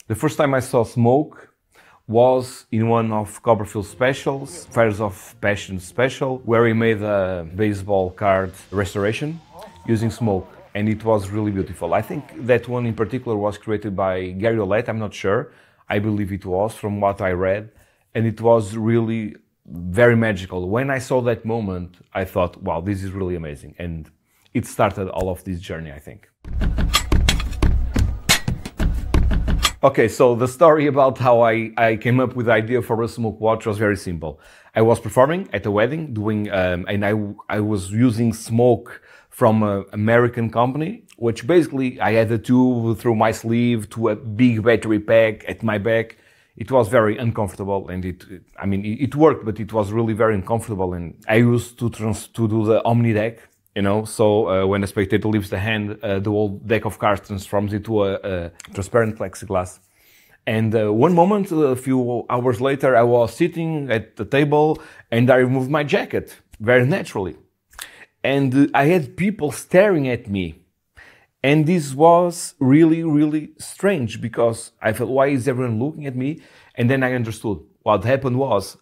The first time I saw smoke was in one of Copperfield's specials, Fires of Passion special, where he made a baseball card restoration using smoke, and it was really beautiful. I think that one in particular was created by Gary Olet, I'm not sure. I believe it was, from what I read, and it was really very magical. When I saw that moment, I thought, wow, this is really amazing, and it started all of this journey, I think. Okay, so the story about how I came up with the idea for a smoke watch was very simple. I was performing at a wedding, and I was using smoke from an American company, which basically I had a tube through my sleeve to a big battery pack at my back. It was very uncomfortable, and it worked, but it was really very uncomfortable. And I used to do the Omni deck. You know, so when a spectator leaves the hand, the whole deck of cards transforms into a transparent plexiglass. And one moment, a few hours later, I was sitting at the table and I removed my jacket, very naturally. And I had people staring at me. And this was really, really strange because I felt, why is everyone looking at me? And then I understood what happened was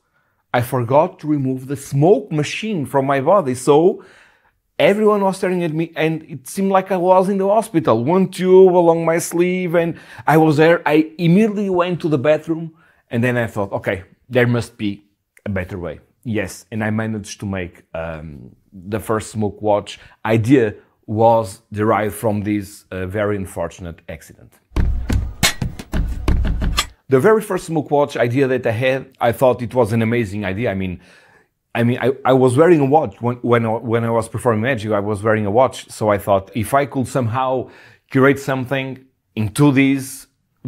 I forgot to remove the smoke machine from my body. So everyone was staring at me and it seemed like I was in the hospital. One tube along my sleeve and I was there. I immediately went to the bathroom and then I thought, okay, there must be a better way. Yes, and I managed to make the first smoke watch. Idea was derived from this very unfortunate accident. The very first smoke watch idea that I had, I thought it was an amazing idea. I was wearing a watch when I was performing Magic. I was wearing a watch, so I thought if I could somehow create something into this,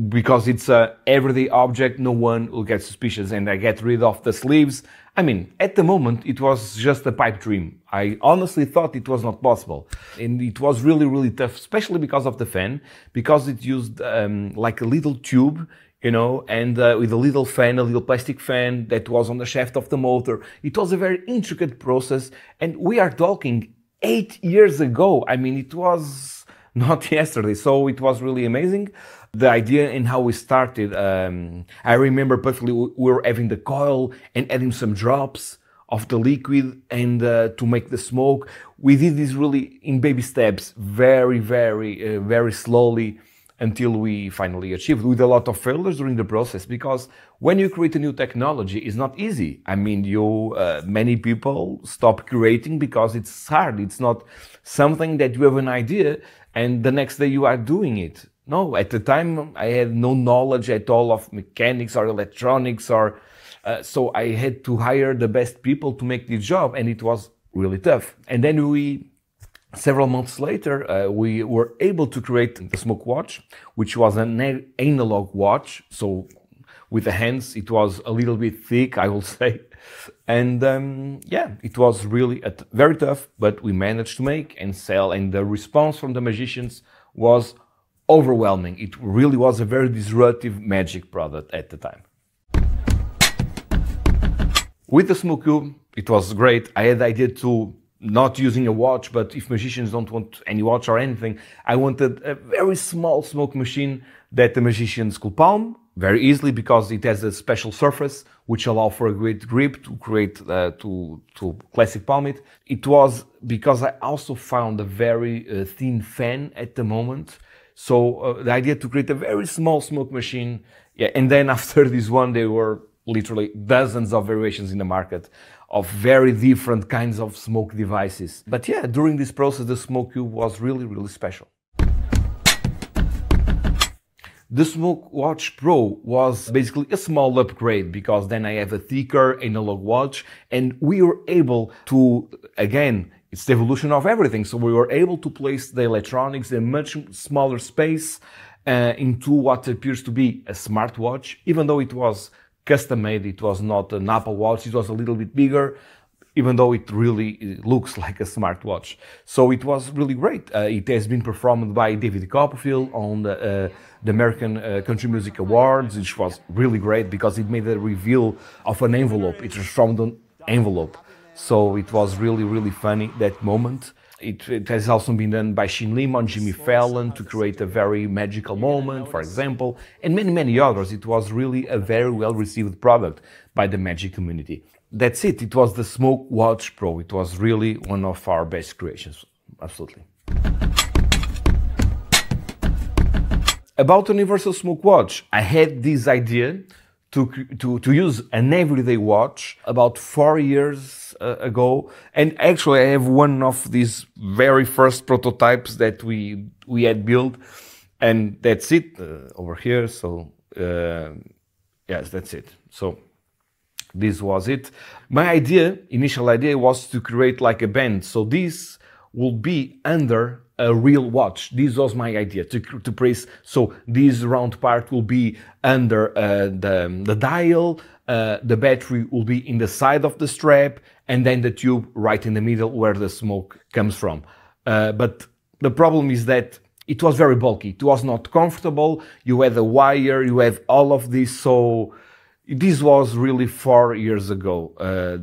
because it's a everyday object, no one will get suspicious, and I get rid of the sleeves. At the moment, it was just a pipe dream. I honestly thought it was not possible, and it was really, really tough, especially because of the fan, because it used like a little tube. You know, and with a little fan, a little plastic fan that was on the shaft of the motor. It was a very intricate process, and we are talking 8 years ago. It was not yesterday, so it was really amazing. The idea and how we started, I remember perfectly, we were having the coil and adding some drops of the liquid and to make the smoke. We did this really in baby steps, very, very, very slowly, until we finally achieved, with a lot of failures during the process, because when you create a new technology, it's not easy. Many people stop creating because it's hard. It's not something that you have an idea and the next day you are doing it. No, at the time I had no knowledge at all of mechanics or electronics, so I had to hire the best people to make the job, and it was really tough. And then several months later, we were able to create the smoke watch, which was an analog watch. So with the hands, it was a little bit thick, I will say. And yeah, it was really very tough, but we managed to make and sell. And the response from the magicians was overwhelming. It really was a very disruptive magic product at the time. With the smoke cube, it was great. I had the idea to not using a watch, but if magicians don't want any watch or anything, I wanted a very small smoke machine that the magicians could palm very easily, because it has a special surface which allow for a great grip to create to classic palm it. It was because I also found a very thin fan at the moment, so the idea to create a very small smoke machine. Yeah, and then after this one, there were literally dozens of variations in the market of very different kinds of smoke devices. But yeah, during this process, the smoke cube was really, really special. The Smoke Watch Pro was basically a small upgrade, because then I have a thicker analog watch, and we were able to, again, it's the evolution of everything. So we were able to place the electronics in a much smaller space into what appears to be a smartwatch, even though it was custom made. It was not an Apple Watch, it was a little bit bigger, even though it really looks like a smartwatch. So it was really great. It has been performed by David Copperfield on the American Country Music Awards, which was really great because it made a reveal of an envelope. It transformed an envelope. So it was really funny, that moment. It has also been done by Shin Lim on Jimmy Fallon to create a very magical moment, for example, and many others. It was really a very well received product by the magic community. That's it. It was the Smoke Watch Pro. It was really one of our best creations. Absolutely. About the Universal Smoke Watch, I had this idea to use an everyday watch about 4 years ago, and actually I have one of these very first prototypes that we had built, and that's it over here. So yes, that's it. So this was it. My initial idea was to create like a band. So this will be under a real watch. This was my idea to place. So this round part will be under the dial. The battery will be in the side of the strap, and then the tube right in the middle where the smoke comes from. But the problem is that it was very bulky. It was not comfortable. You had a wire, you have all of this. So this was really 4 years ago,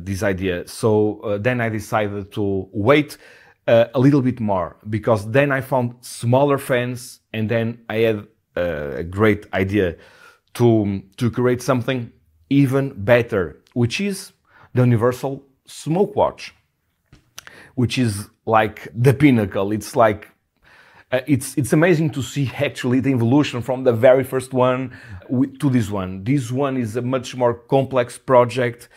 this idea. So then I decided to wait a little bit more, because then I found smaller fans, and then I had a great idea to create something even better, which is the Universal Smoke Watch, which is like the pinnacle. It's like it's amazing to see actually the evolution from the very first one to this one. This one is a much more complex project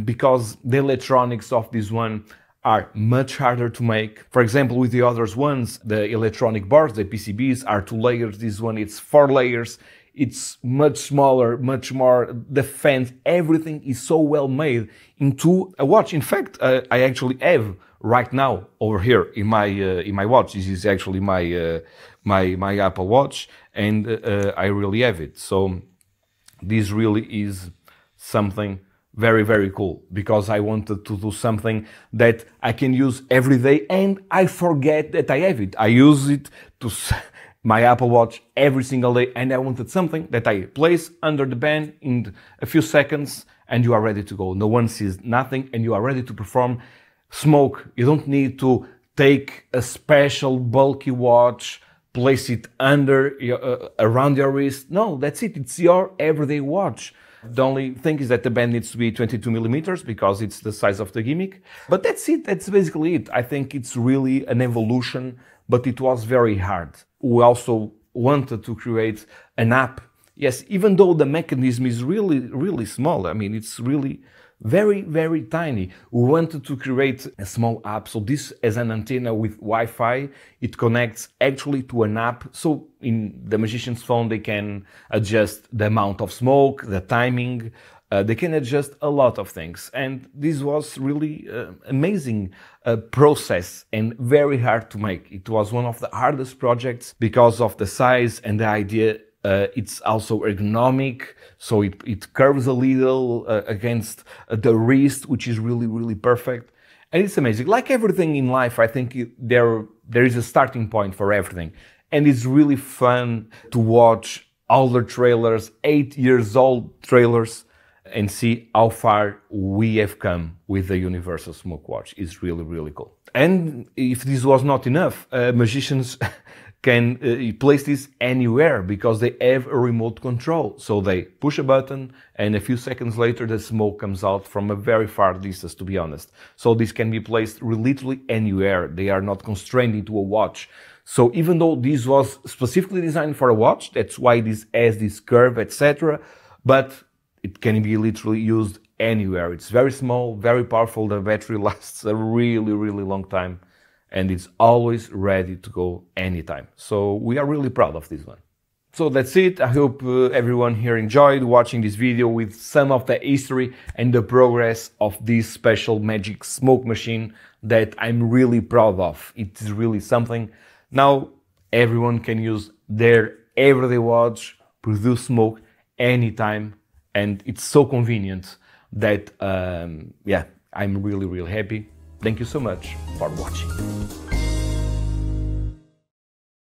because the electronics of this one are much harder to make. For example, with the others ones, the electronic bars, the PCBs, are 2 layers. This one, it's 4 layers. It's much smaller, much more, the fans, everything is so well made into a watch. In fact, I actually have right now over here in my watch. This is actually my Apple Watch, and I really have it. So this really is something very cool, because I wanted to do something that I can use every day, and I forget that I have it. I use it to my Apple Watch every single day, and I wanted something that I place under the band in a few seconds, and you are ready to go. No one sees nothing, and you are ready to perform smoke. You don't need to take a special bulky watch, place it under around your wrist. No, that's it. It's your everyday watch. The only thing is that the band needs to be 22 millimeters because it's the size of the gimmick. But that's it. That's basically it. I think it's really an evolution, but it was very hard. We also wanted to create an app. Yes, even though the mechanism is really small. I mean, it's really very tiny. We wanted to create a small app. So this as an antenna with Wi-Fi, it connects actually to an app. So in the magician's phone, they can adjust the amount of smoke, the timing, they can adjust a lot of things. And this was really amazing process and very hard to make. It was one of the hardest projects because of the size and the idea. It's also ergonomic, so it curves a little against the wrist, which is really perfect. And it's amazing. Like everything in life, I think there is a starting point for everything. And it's really fun to watch older trailers, 8 years old trailers, and see how far we have come with the Universal Smoke Watch. It's really cool. And if this was not enough, magicians can place this anywhere because they have a remote control. So they push a button and a few seconds later the smoke comes out from a very far distance, to be honest. So this can be placed literally anywhere. They are not constrained into a watch. So even though this was specifically designed for a watch, that's why this has this curve, etc. But it can be literally used anywhere. It's very small, very powerful. The battery lasts a really long time. And it's always ready to go anytime. So we are really proud of this one. So that's it. I hope everyone here enjoyed watching this video with some of the history and the progress of this special magic smoke machine that I'm really proud of. It's really something. Now everyone can use their everyday watch, produce smoke anytime, and it's so convenient that, yeah, I'm really happy. Thank you so much for watching.